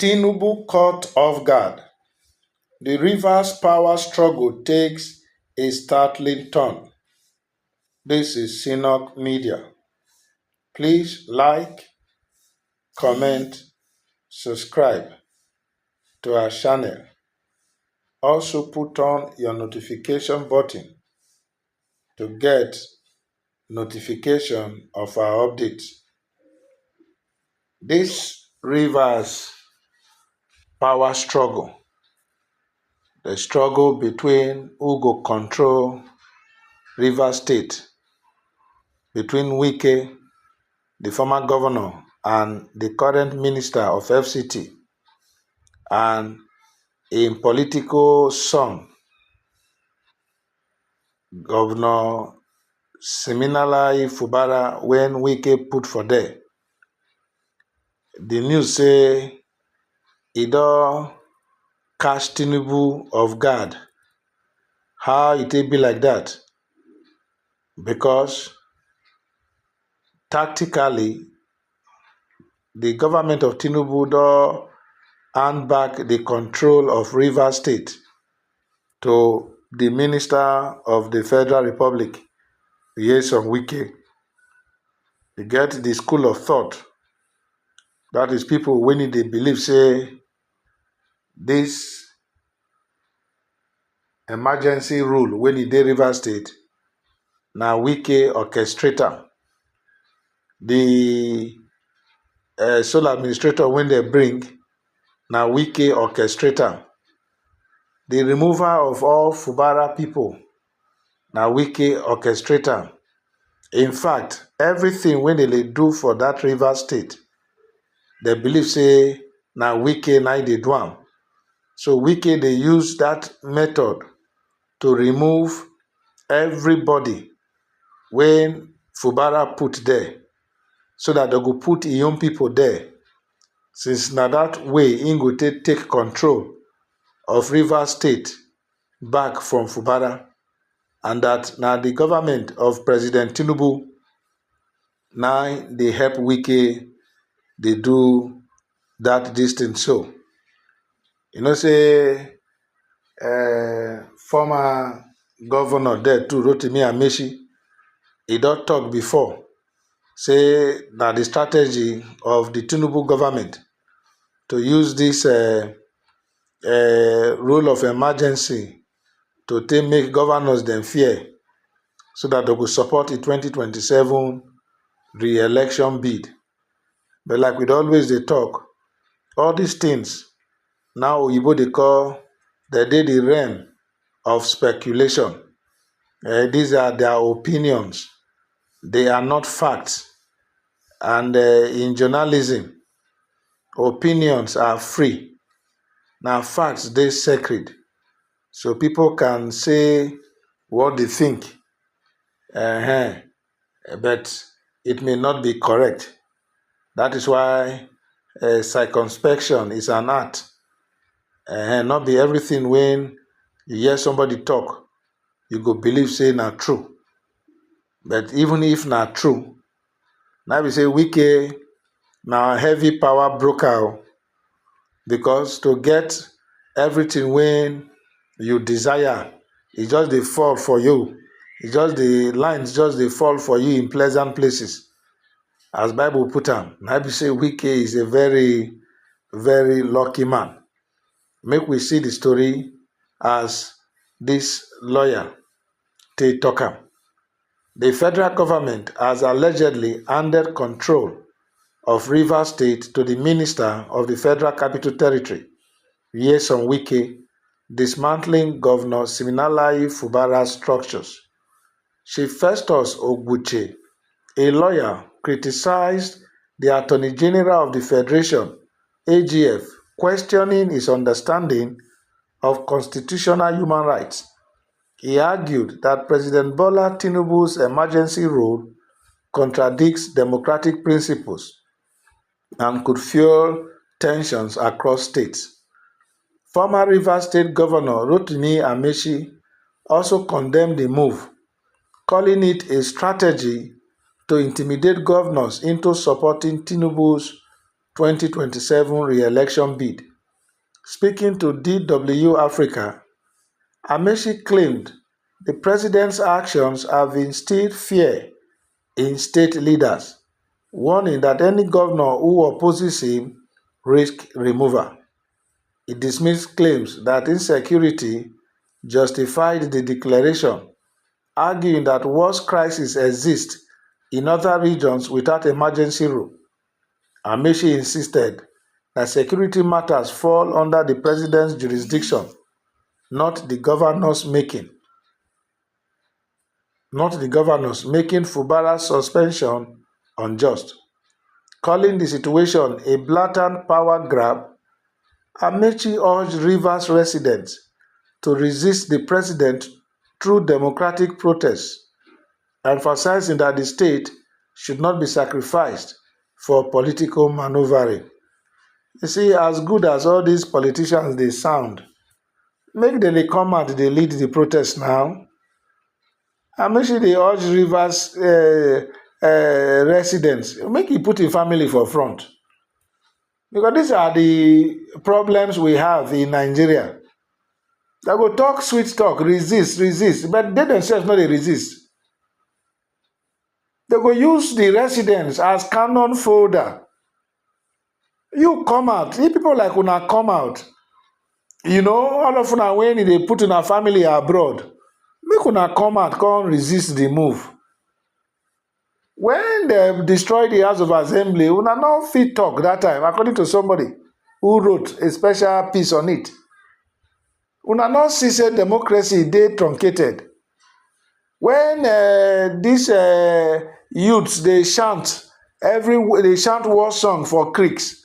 Tinubu caught off guard. The Rivers power struggle takes a startling turn. This is Synod Media. Please like, comment, subscribe to our channel. Also put on your notification button to get notification of our updates. This Rivers power struggle, the struggle between who go control Rivers State, between Wike, the former governor, and the current minister of FCT, and in political son, Governor Siminalayi Fubara, when Wike put for there. The news say e don catch Tinubu off guard. How it be like that? Because tactically, the government of Tinubu don hand back the control of Rivers State to the Minister of the Federal Republic, Nyesom Wike. You get the school of thought. That is people when they believe say this emergency rule when e dey Rivers State na Wike orchestrator. The sole administrator when they bring na Wike orchestrator. The removal of all Fubara people na Wike orchestrator. In fact, everything when they do for that Rivers State, they believe say na Wike na dey do am. So Wike they use that method to remove everybody when Fubara put there, so that they go put young people there. Since na that way im go take control of Rivers State back from Fubara, and that na the government of President Tinubu na dey help Wike dey do that distance. So you know say former governor there too, Rotimi Amaechi, he don talk before say na the strategy of the Tinubu government to use this rule of emergency to take make governors dem fear, so that they go support the 2027 re-election bid. But like we always dey talk, all these things now Oyibo dey call the realm of speculation. These are their opinions. They are not facts. And in journalism, opinions are free. Now facts dey sacred. So people can say what they think. But it may not be correct. That is why circumspection is an art. Not be everything when you hear somebody talk, you go believe say na true. But even if not true, now we say Wike na heavy power broker, because to get everything when you desire, it just dey fall for you. It just the lines just dey fall for you in pleasant places. As Bible put am, now we say Wike is a very, very lucky man. Make we see the story as this lawyer take talk am. The federal government has allegedly handed control of Rivers State to the Minister of the Federal Capital Territory, Nyesom Wike, dismantling Governor Siminalayi Fubara's structures. Chief Festus Ogbuche, a lawyer, criticized the Attorney General of the Federation, AGF, questioning his understanding of constitutional human rights. He argued that President Bola Tinubu's emergency rule contradicts democratic principles and could fuel tensions across states. Former Rivers State Governor Rotimi Amaechi also condemned the move, calling it a strategy to intimidate governors into supporting Tinubu's 2027 re-election bid. Speaking to DW Africa, Amaechi claimed the president's actions have instilled fear in state leaders, warning that any governor who opposes him risk removal. He dismissed claims that insecurity justified the declaration, arguing that worse crises exist in other regions without emergency rule. Amaechi insisted that security matters fall under the president's jurisdiction, not the governor's making. Making Fubara's suspension unjust. Calling the situation a blatant power grab, Amaechi urged Rivers residents to resist the president through democratic protests, emphasizing that the state should not be sacrificed for political maneuvering. You see, as good as all these politicians they sound, make them dey come out dey lead the protest now. Amaechi dey urge Rivers residents make e put im family for front, because these are the problems we have in Nigeria. They go talk sweet talk, resist, but they themselves no dey resist. They go use the residents as cannon fodder. You come out, if people like una come out, all of una when they put una family abroad, make una come out, come resist the move. When they destroy the House of Assembly, una no fit talk that time, according to somebody who wrote a special piece on it. Una no see say democracy dey truncated. When these youths they chant war song for creeks,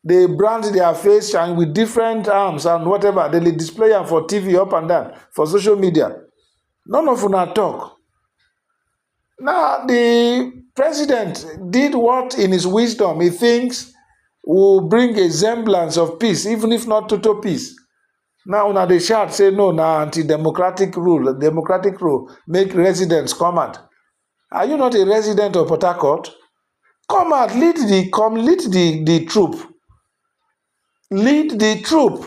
they brand their face and with different arms and whatever, they display them for TV up and down, for social media. None of una talk. Now, the president did what in his wisdom he thinks will bring a semblance of peace, even if not total peace. Now, una dey shout, say no, na anti-democratic rule, make residents come out. Are you not a resident of Port Harcourt? Come out, lead the troop. Lead the troop.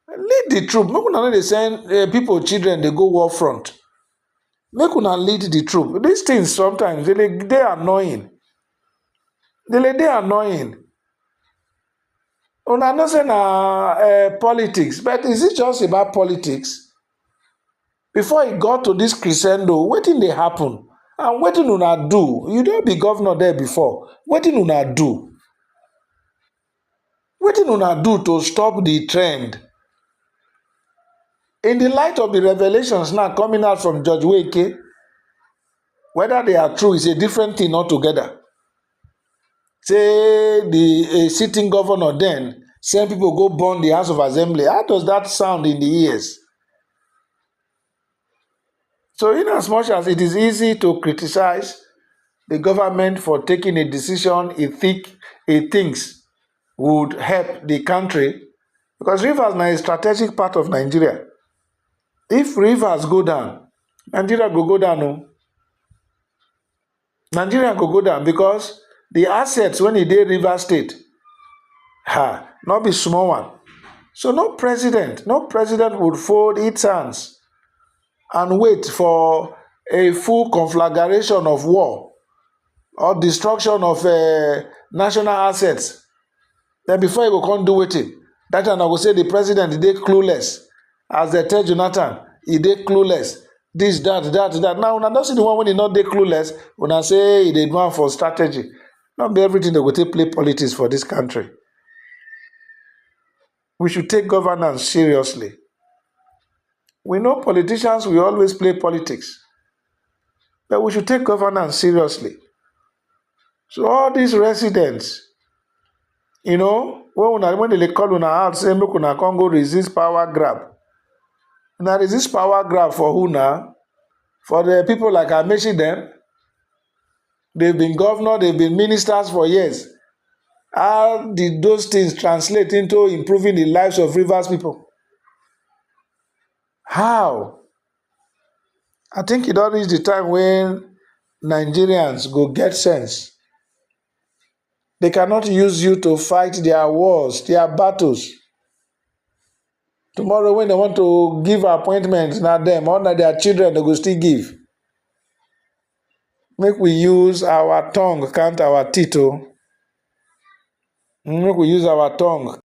Lead the troop. Make una no dey send people, children, they go war front. Make una lead the troop. These things sometimes they annoying. They annoying. Una know say na politics, but is it just about politics? Before it got to this crescendo, wetin dey happen? And wetin una do? You don be governor there before. Wetin una do? Wetin una do to stop the trend? In the light of the revelations now coming out from Judge Weke, whether they are true is a different thing altogether. Say the sitting governor then send people go burn the House of Assembly. How does that sound in the ears? So in as much as it is easy to criticize the government for taking a decision it thinks would help the country, because Rivers is a strategic part of Nigeria. If Rivers go down, Nigeria go go down. No? Nigeria go go down because the assets when e dey Rivers State, not be small one. So no president would fold its hands and wait for a full conflagration of war or destruction of national assets. Then before he go come do wetin, that time I go say the president dey clueless. As they tell Jonathan, he dey clueless. This, that. Now, una don see the one when he not dey clueless, una say he dey do am for strategy. Not be everything they go take play politics for this country. We should take governance seriously. We know politicians will always play politics, but we should take governance seriously. So all these residents, when they call una out, say make una come go resist power grab. Una resist power grab for who now? For the people like Amaechi them. They've been governor, they've been ministers for years. How did those things translate into improving the lives of Rivers people? How? I think it don't reach the time when Nigerians go get sense. They cannot use you to fight their wars, their battles. Tomorrow when they want to give appointments, na them or na their children they go still give. Make we use our tongue count our teeth o. Make we use our tongue